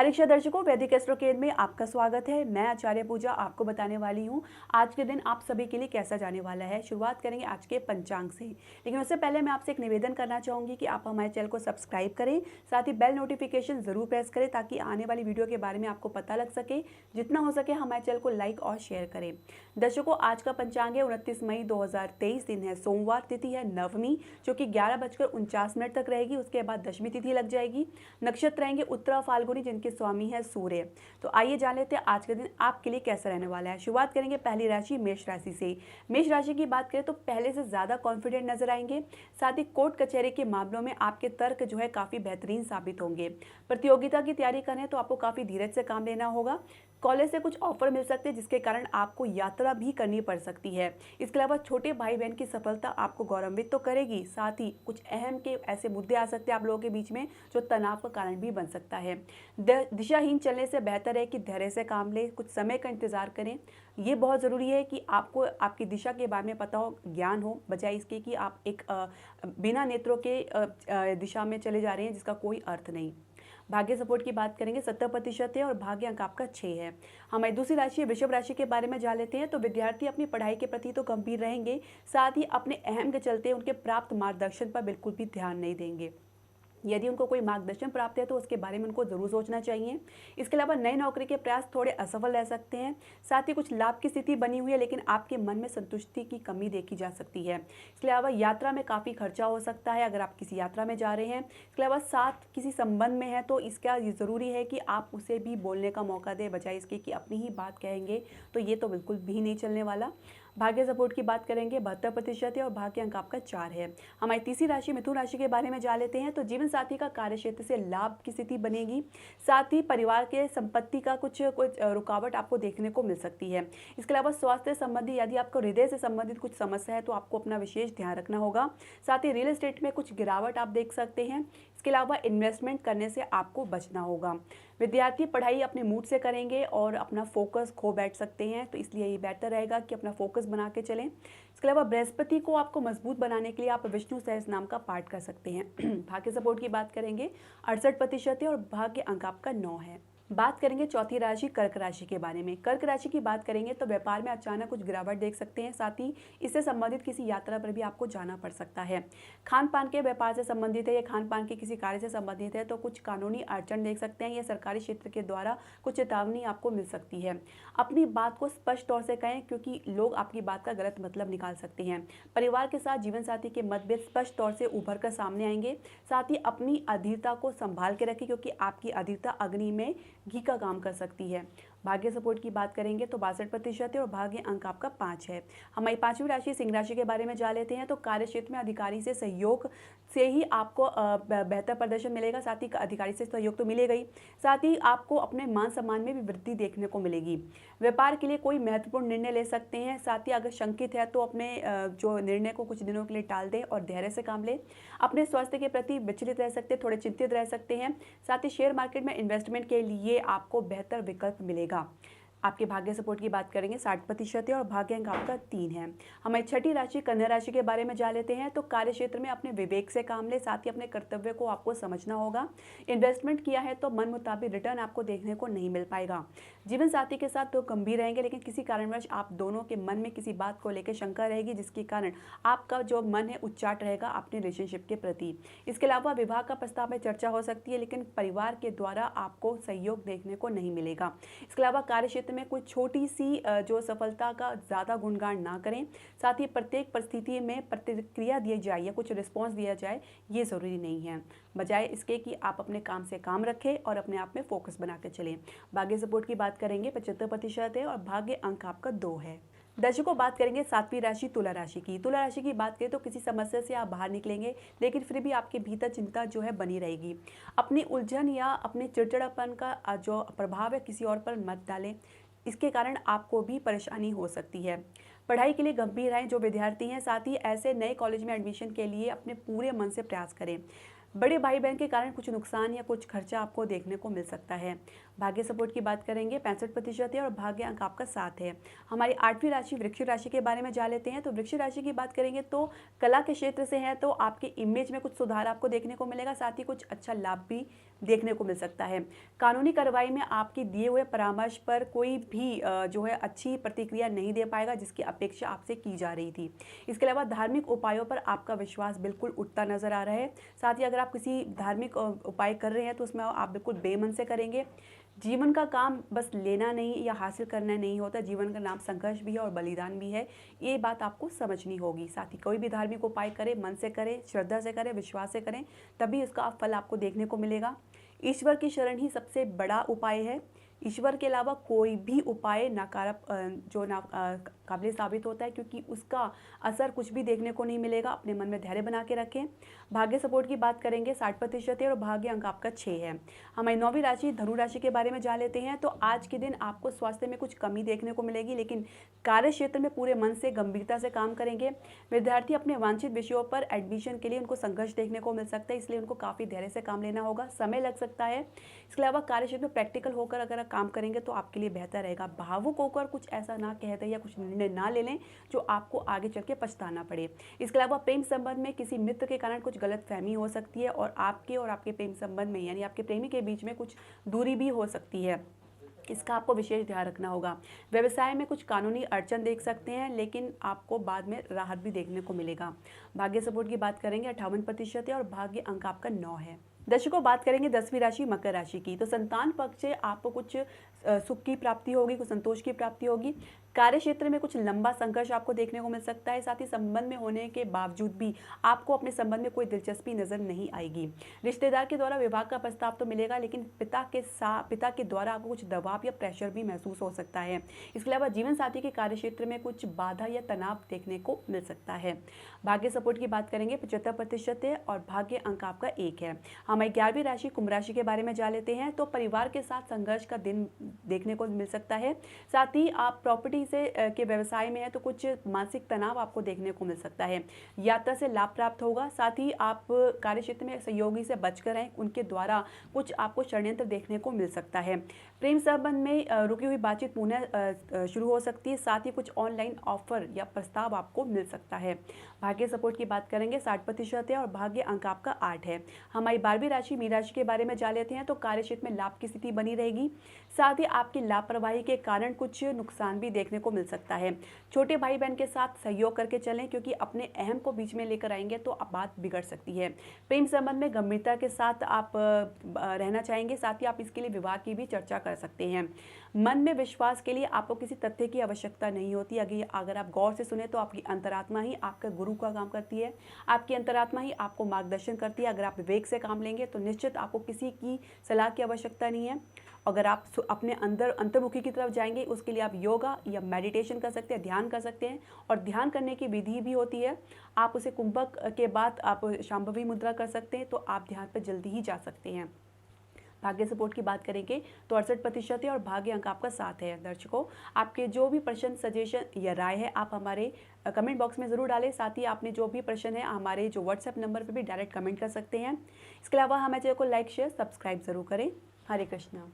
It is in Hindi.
हरीक्षा दर्शकों, वैदिक एस्ट्रो केंद्र में आपका स्वागत है। मैं आचार्य पूजा आपको बताने वाली हूँ आज के दिन आप सभी के लिए कैसा जाने वाला है। शुरुआत करेंगे आज के पंचांग से, लेकिन उससे पहले मैं आपसे एक निवेदन करना चाहूँगी कि आप हमारे चैनल को सब्सक्राइब करें, साथ ही बेल नोटिफिकेशन ज़रूर प्रेस करें ताकि आने वाली वीडियो के बारे में आपको पता लग सके। जितना हो सके हमारे चैनल को लाइक और शेयर करें। दर्शकों, आज का पंचांग है 29 मई 2023, दिन है सोमवार, तिथि है नवमी जो कि 11:49 तक रहेगी। उसके बाद दशमी तिथि लग जाएगी। नक्षत्र रहेंगे उत्तरा फाल्गुनी जिनके स्वामी है सूर्य। तो आइए जान लेते हैं आज के दिन आपके लिए कैसा रहने वाला है। शुरुआत करेंगे पहली राशि मेष राशि से। मेष राशि की बात करें तो पहले से ज्यादा कॉन्फिडेंट नजर आएंगे। साथ ही कोर्ट कचहरी के मामलों में आपके तर्क जो है काफी बेहतरीन साबित होंगे। प्रतियोगिता की तैयारी करें तो आपको काफी धीरज से काम लेना होगा। कॉलेज से कुछ ऑफर मिल सकते हैं जिसके कारण आपको यात्रा भी करनी पड़ सकती है। इसके अलावा छोटे भाई बहन की सफलता आपको गौरवान्वित तो करेगी, साथ ही कुछ अहम के ऐसे मुद्दे आ सकते हैं आप लोगों के बीच में जो तनाव का कारण भी बन सकता है। दिशाहीन चलने से बेहतर है कि धैर्य से काम लें, कुछ समय का इंतजार करें। ये बहुत ज़रूरी है कि आपको आपकी दिशा के बारे में पता हो, ज्ञान हो, बजाय इसके कि आप एक बिना नेत्रों के दिशा में चले जा रहे हैं जिसका कोई अर्थ नहीं। भाग्य सपोर्ट की बात करेंगे 70% है और भाग्य अंक आपका 6 है। हमारी दूसरी राशि वृषभ राशि के बारे में जान लेते हैं। तो विद्यार्थी अपनी पढ़ाई के प्रति तो गंभीर रहेंगे, साथ ही अपने अहम के चलते उनके प्राप्त मार्गदर्शन पर बिल्कुल भी ध्यान नहीं देंगे। यदि उनको कोई मार्गदर्शन प्राप्त है तो उसके बारे में उनको जरूर सोचना चाहिए। इसके अलावा नई नौकरी के प्रयास थोड़े असफल रह सकते हैं। साथ ही कुछ लाभ की स्थिति बनी हुई है लेकिन आपके मन में संतुष्टि की कमी देखी जा सकती है। इसके अलावा यात्रा में काफ़ी खर्चा हो सकता है अगर आप किसी यात्रा में जा रहे हैं। इसके अलावा साथ किसी संबंध में है तो इसका ज़रूरी है कि आप उसे भी बोलने का मौका दें, बजाय इसके कि अपनी ही बात कहेंगे तो ये तो बिल्कुल भी नहीं चलने वाला। भाग्य सपोर्ट की बात करेंगे 72% है और भाग्य अंक आपका 4 है। हमारी तीसरी राशि मिथुन राशि के बारे में जान लेते हैं। तो जीवन साथी का कार्य क्षेत्र से लाभ की स्थिति बनेगी। साथ ही परिवार के संपत्ति का कुछ रुकावट आपको देखने को मिल सकती है। इसके अलावा स्वास्थ्य संबंधी यदि आपको हृदय से संबंधित कुछ समस्या है तो आपको अपना विशेष ध्यान रखना होगा। साथ ही रियल एस्टेट में कुछ गिरावट आप देख सकते हैं। इसके अलावा इन्वेस्टमेंट करने से आपको बचना होगा। विद्यार्थी पढ़ाई अपने मूड से करेंगे और अपना फोकस खो बैठ सकते हैं, तो इसलिए ये बेहतर रहेगा कि अपना फोकस बना के चलें। इसके अलावा बृहस्पति को आपको मजबूत बनाने के लिए आप विष्णु सहस नाम का पाठ कर सकते हैं। भाग्य सपोर्ट की बात करेंगे 68% है और भाग्य अंक आपका 9 है। बात करेंगे चौथी राशि कर्क राशि के बारे में। कर्क राशि की बात करेंगे तो व्यापार में अचानक कुछ गिरावट देख सकते हैं। साथ ही इससे संबंधित किसी यात्रा पर भी आपको जाना पड़ सकता है। खान पान के व्यापार से संबंधित है या खान पान के किसी कार्य से संबंधित है तो कुछ कानूनी अड़चन देख सकते हैं या सरकारी क्षेत्र के द्वारा कुछ चेतावनी आपको मिल सकती है। अपनी बात को स्पष्ट तौर से कहें क्योंकि लोग आपकी बात का गलत मतलब निकाल सकते हैं। परिवार के साथ जीवन साथी के मतभेद स्पष्ट तौर से उभर कर सामने आएंगे। साथ ही अपनी अधीरता को संभाल के रखें क्योंकि आपकी अधीरता अग्नि में घी का काम कर सकती है। भाग्य सपोर्ट की बात करेंगे तो 62% है और भाग्य अंक आपका 5 है। हमारी पांचवी राशि सिंह राशि के बारे में जान लेते हैं। तो कार्य क्षेत्र में अधिकारी से सहयोग से ही आपको बेहतर प्रदर्शन मिलेगा। साथ ही अधिकारी से सहयोग तो मिलेगा ही, साथ ही आपको अपने मान सम्मान में भी वृद्धि देखने को मिलेगी। व्यापार के लिए कोई महत्वपूर्ण निर्णय ले सकते हैं। साथ ही अगर शंकित है तो अपने जो निर्णय को कुछ दिनों के लिए टाल दें और धैर्य से काम लें। अपने स्वास्थ्य के प्रति विचलित रह सकते हैं, थोड़े चिंतित रह सकते हैं। साथ ही शेयर मार्केट में इन्वेस्टमेंट के लिए आपको बेहतर विकल्प मिलेगा। आपके भाग्य सपोर्ट की बात करेंगे 60% है और भाग्य अंक आपका 3 है। हमारी छठी राशि कन्या राशि के बारे में जान लेते हैं। तो कार्य क्षेत्र में अपने विवेक से काम ले, साथ ही अपने कर्तव्य को आपको समझना होगा। इन्वेस्टमेंट किया है तो मन मुताबिक रिटर्न आपको देखने को नहीं मिल पाएगा। जीवन साथी के साथ तो गंभीर रहेंगे लेकिन किसी कारणवश आप दोनों के मन में किसी बात को लेकर शंका रहेगी जिसके कारण आपका जो मन है उच्चाट रहेगा अपने रिलेशनशिप के प्रति। इसके अलावा विवाह का प्रस्ताव में चर्चा हो सकती है लेकिन परिवार के द्वारा आपको सहयोग देखने को नहीं मिलेगा। इसके अलावा कार्य क्षेत्र में कोई छोटी सी जो सफलता का ज़्यादा गुणगान ना करें। साथ ही प्रत्येक परिस्थिति में प्रतिक्रिया दी जाए या कुछ रिस्पॉन्स दिया जाए ये ज़रूरी नहीं है, बजाय इसके कि आप अपने काम से काम रखें और अपने आप में फोकस बना के चलें। भाग्य सपोर्ट की बात करेंगे 75% है और भाग्य अंक आपका 2 है। दर्शकों, बात करेंगे सातवीं राशि तुला राशि की। तुला राशि की बात करें तो किसी समस्या से आप बाहर निकलेंगे लेकिन फिर भी आपके भीतर चिंता जो है बनी रहेगी। अपनी उलझन या अपने चिड़चिड़ापन का जो प्रभाव है किसी और पर मत डालें, इसके कारण आपको भी परेशानी हो सकती है। पढ़ाई के लिए गंभीर रहें जो विद्यार्थी हैं। साथ ही ऐसे नए कॉलेज में एडमिशन के लिए अपने पूरे मन से प्रयास करें। बड़े भाई बहन के कारण कुछ नुकसान या कुछ खर्चा आपको देखने को मिल सकता है। भाग्य सपोर्ट की बात करेंगे 65% है और भाग्य अंक आपका 7 है। हमारी 8वीं राशि वृश्चिक राशि के बारे में जान लेते हैं। तो वृश्चिक राशि की बात करेंगे तो कला के क्षेत्र से है तो आपके इमेज में कुछ सुधार आपको देखने को मिलेगा, साथ ही कुछ अच्छा लाभ भी देखने को मिल सकता है। कानूनी कार्रवाई में आपके दिए हुए परामर्श पर कोई भी जो है अच्छी प्रतिक्रिया नहीं दे पाएगा जिसकी अपेक्षा आपसे की जा रही थी। इसके अलावा धार्मिक उपायों पर आपका विश्वास बिल्कुल उठता नजर आ रहा है। साथ ही अगर आप किसी धार्मिक उपाय कर रहे हैं तो उसमें आप बिल्कुल बेमन से करेंगे। जीवन का काम बस लेना नहीं या हासिल करना नहीं होता, जीवन का नाम संघर्ष भी है और बलिदान भी है, ये बात आपको समझनी होगी। साथ ही कोई भी धार्मिक उपाय करें, मन से करें, श्रद्धा से करें, विश्वास से करें, तभी इसका फल आपको देखने को मिलेगा। ईश्वर की शरण ही सबसे बड़ा उपाय है। ईश्वर के अलावा कोई भी उपाय काबिल साबित होता है, क्योंकि उसका असर कुछ भी देखने को नहीं मिलेगा। अपने मन में धैर्य बना के रखें। भाग्य सपोर्ट की बात करेंगे 60% है और भाग्य अंक आपका 6 है। हमारी 9वीं राशि धनु राशि के बारे में जान लेते हैं। तो आज के दिन आपको स्वास्थ्य में कुछ कमी देखने को मिलेगी, लेकिन कार्य क्षेत्र में पूरे मन से गंभीरता से काम करेंगे। विद्यार्थी अपने वांछित विषयों पर एडमिशन के लिए उनको संघर्ष देखने को मिल सकता है, इसलिए उनको काफ़ी धैर्य से काम लेना होगा, समय लग सकता है। इसके अलावा कार्य क्षेत्र में प्रैक्टिकल होकर अगर काम करेंगे तो आपके लिए बेहतर रहेगा। भावुक होकर कुछ ऐसा ना कह दें या कुछ निर्णय ना ले लें जो आपको आगे चल के पछताना पड़े। इसके अलावा प्रेम संबंध में किसी मित्र के कारण कुछ गलतफहमी हो सकती है और आपके प्रेम संबंध में यानी आपके प्रेमी के बीच में कुछ दूरी भी हो सकती है, इसका आपको विशेष ध्यान रखना होगा। व्यवसाय में कुछ कानूनी अड़चन देख सकते हैं, लेकिन आपको बाद में राहत भी देखने को मिलेगा। भाग्य सपोर्ट की बात करेंगे 58% है और भाग्य अंक आपका 9 है। दर्शकों, बात करेंगे 10वीं राशि मकर राशि की। तो संतान पक्ष से आपको कुछ सुख की प्राप्ति होगी, कुछ संतोष की प्राप्ति होगी। कार्य क्षेत्र में कुछ लंबा संघर्ष आपको देखने को मिल सकता है। साथ ही संबंध में होने के बावजूद भी आपको अपने संबंध में कोई दिलचस्पी नजर नहीं आएगी। रिश्तेदार के द्वारा विवाह का प्रस्ताव तो मिलेगा, लेकिन पिता के द्वारा आपको कुछ दबाव या प्रेशर भी महसूस हो सकता है। इसके अलावा जीवन साथी के कार्य क्षेत्र में कुछ बाधा या तनाव देखने को मिल सकता है। भाग्य सपोर्ट की बात करेंगे 75% है और भाग्य अंक आपका 1 है। हमारी 11वीं राशि कुंभ राशि के बारे में जान लेते हैं। तो परिवार के साथ संघर्ष का दिन देखने को मिल सकता है। साथ ही आप प्रॉपर्टी के व्यवसाय में है तो कुछ मानसिक तनाव आपको देखने को मिल सकता है। यात्रा से लाभ प्राप्त होगा। साथ ही आप कार्य क्षेत्र में सहयोगी से बचकर रहें, उनके द्वारा कुछ आपको षड्यंत्र देखने को मिल सकता है। प्रेम संबंध में रुकी हुई बातचीत पुनः शुरू हो सकती है। साथ ही कुछ ऑनलाइन ऑफर या प्रस्ताव आपको मिल सकता है। भाग्य सपोर्ट की बात करेंगे 60% है और भाग्य अंक आपका 8 है। हमारी 12वीं राशि मीन राशि के बारे में जान लेते हैं। तो कार्य क्षेत्र में लाभ की स्थिति बनी रहेगी। साथ ही आपकी लापरवाही के कारण कुछ नुकसान भी देखने को मिल सकता है। छोटे भाई बहन के साथ सहयोग करके चलें, क्योंकि अपने अहम को बीच में लेकर आएंगे तो बात बिगड़ सकती है। प्रेम संबंध में गंभीरता के साथ आप रहना चाहेंगे। साथ ही आप इसके लिए विवाह की भी चर्चा कर सकते हैं। मन में विश्वास के लिए आपको किसी तथ्य की आवश्यकता नहीं होती। अगर आप गौर से सुने तो आपकी अंतरात्मा ही आपका गुरु का काम करती है। आपकी अंतरात्मा ही आपको मार्गदर्शन करती है। अगर आप विवेक से काम लेंगे तो निश्चित आपको किसी की सलाह की आवश्यकता नहीं है। अगर आप अपने अंतर्मुखी की तरफ जाएंगे, उसके लिए आप योगा या मेडिटेशन कर सकते हैं, ध्यान कर सकते हैं। और ध्यान करने की विधि भी होती है। आप उसे कुंभक के बाद आप शांभवी मुद्रा कर सकते हैं, तो आप ध्यान पर जल्दी ही जा सकते हैं। भाग्य सपोर्ट की बात करेंगे तो 68% है और भाग्य अंक आपका 7 है। दर्शकों, आपके जो भी प्रश्न, सजेशन या राय है आप हमारे कमेंट बॉक्स में ज़रूर डालें। साथ ही आपने जो भी प्रश्न है हमारे जो व्हाट्सएप नंबर पर भी डायरेक्ट कमेंट कर सकते हैं। इसके अलावा हमारे चैनल को लाइक, शेयर, सब्सक्राइब जरूर करें। हरे कृष्णा।